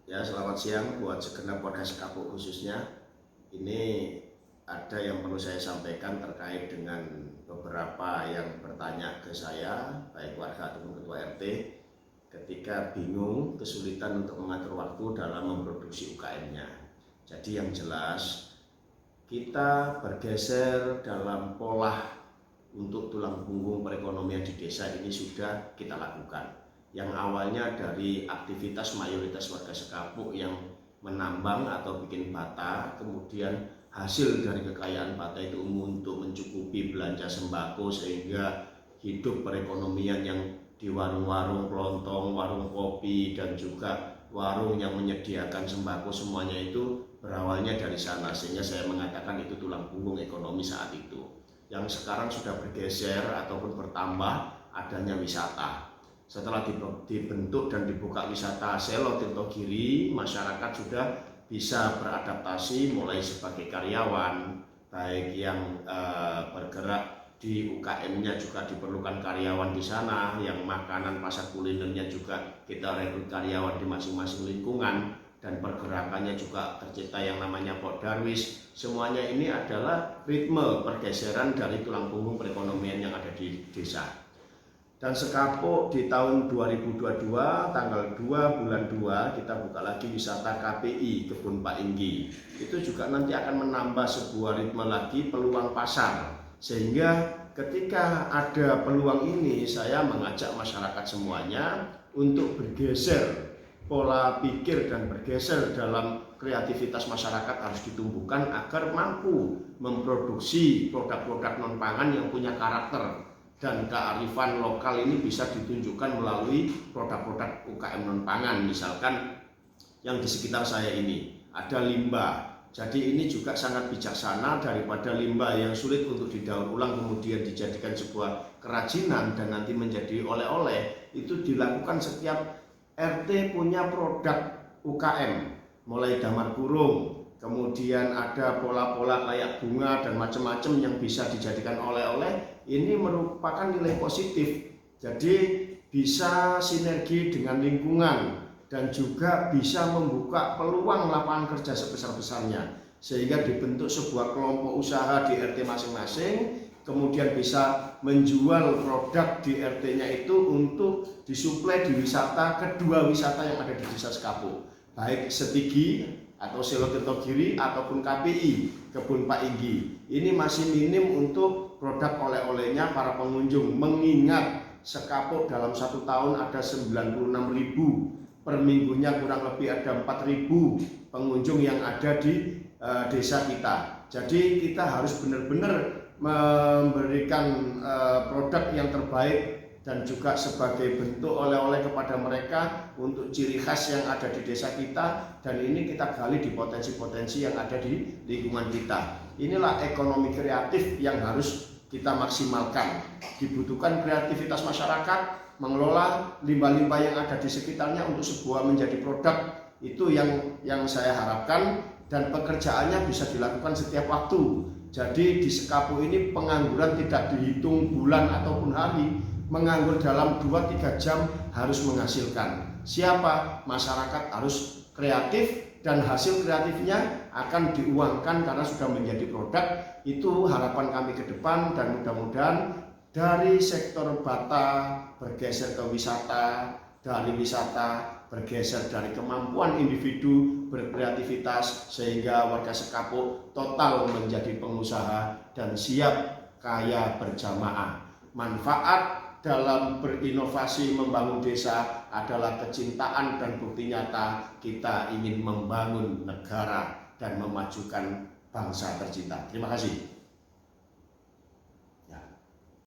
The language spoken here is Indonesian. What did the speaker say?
Ya, selamat siang buat segenap warga Sekapuk khususnya. Ini ada yang perlu saya sampaikan terkait dengan beberapa yang bertanya ke saya, baik warga ataupun ketua RT, ketika bingung, kesulitan untuk mengatur waktu dalam memproduksi UKM-nya. Jadi yang jelas, kita bergeser dalam pola untuk tulang punggung perekonomian di desa ini sudah kita lakukan. Yang awalnya dari aktivitas mayoritas warga Sekapuk yang menambang atau bikin bata, kemudian hasil dari kekayaan bata itu untuk mencukupi belanja sembako sehingga hidup perekonomian yang di warung-warung kelontong, warung kopi, dan juga warung yang menyediakan sembako semuanya itu berawalnya dari sana, sehingga saya mengatakan itu tulang punggung ekonomi saat itu. Yang sekarang sudah bergeser ataupun bertambah adanya wisata. Setelah dibentuk dan dibuka wisata Selo Tirtogiri, masyarakat sudah bisa beradaptasi mulai sebagai karyawan, baik yang bergerak di UKM-nya juga diperlukan karyawan di sana, yang makanan pasar kulinernya juga kita rekrut karyawan di masing-masing lingkungan, dan pergerakannya juga tercipta yang namanya Pok Darwis. Semuanya ini adalah ritme pergeseran dari tulang punggung perekonomian yang ada di desa. Dan Sekapuk di tahun 2022 tanggal 2 bulan 2 kita buka lagi wisata KPI Kebun Pak Inggi. Itu juga nanti akan menambah sebuah ritme lagi peluang pasar. Sehingga ketika ada peluang ini, saya mengajak masyarakat semuanya untuk bergeser pola pikir dan bergeser dalam kreativitas masyarakat harus ditumbuhkan agar mampu memproduksi produk-produk non-pangan yang punya karakter dan kearifan lokal ini bisa ditunjukkan melalui produk-produk UKM non-pangan. Misalkan yang di sekitar saya ini ada limbah, jadi ini juga sangat bijaksana daripada limbah yang sulit untuk didaur ulang kemudian dijadikan sebuah kerajinan dan nanti menjadi oleh-oleh. Itu dilakukan setiap RT punya produk UKM, mulai damar burung, kemudian ada pola-pola kayak bunga dan macam-macam yang bisa dijadikan oleh-oleh. Ini merupakan nilai positif, jadi bisa sinergi dengan lingkungan dan juga bisa membuka peluang lapangan kerja sebesar-besarnya, sehingga dibentuk sebuah kelompok usaha di RT masing-masing, kemudian bisa menjual produk di RT-nya itu untuk disuplai di wisata, kedua wisata yang ada di desa Sekapuk, baik Setigi atau Selo Tirtogiri ataupun KPI Kebun Pak Inggi. Ini masih minim untuk produk oleh-olehnya para pengunjung, mengingat Sekapuk dalam satu tahun ada 96.000, per minggunya kurang lebih ada 4.000 pengunjung yang ada di desa kita. Jadi kita harus benar-benar memberikan produk yang terbaik dan juga sebagai bentuk oleh-oleh kepada mereka untuk ciri khas yang ada di desa kita, dan ini kita gali di potensi-potensi yang ada di lingkungan kita. Inilah ekonomi kreatif yang harus kita maksimalkan. Dibutuhkan kreativitas masyarakat mengelola limbah-limbah yang ada di sekitarnya untuk sebuah menjadi produk. Itu yang saya harapkan, dan pekerjaannya bisa dilakukan setiap waktu. Jadi di Sekapuk ini pengangguran tidak dihitung bulan ataupun hari, menganggur dalam 2-3 jam harus menghasilkan. Siapa? Masyarakat harus kreatif dan hasil kreatifnya akan diuangkan karena sudah menjadi produk. Itu harapan kami ke depan, dan mudah-mudahan dari sektor bata bergeser ke wisata, dari wisata bergeser dari kemampuan individu berkreativitas, sehingga warga Sekapuk total menjadi pengusaha dan siap kaya berjamaah. Manfaat dalam berinovasi membangun desa adalah kecintaan dan bukti nyata kita ingin membangun negara dan memajukan bangsa tercinta. Terima kasih.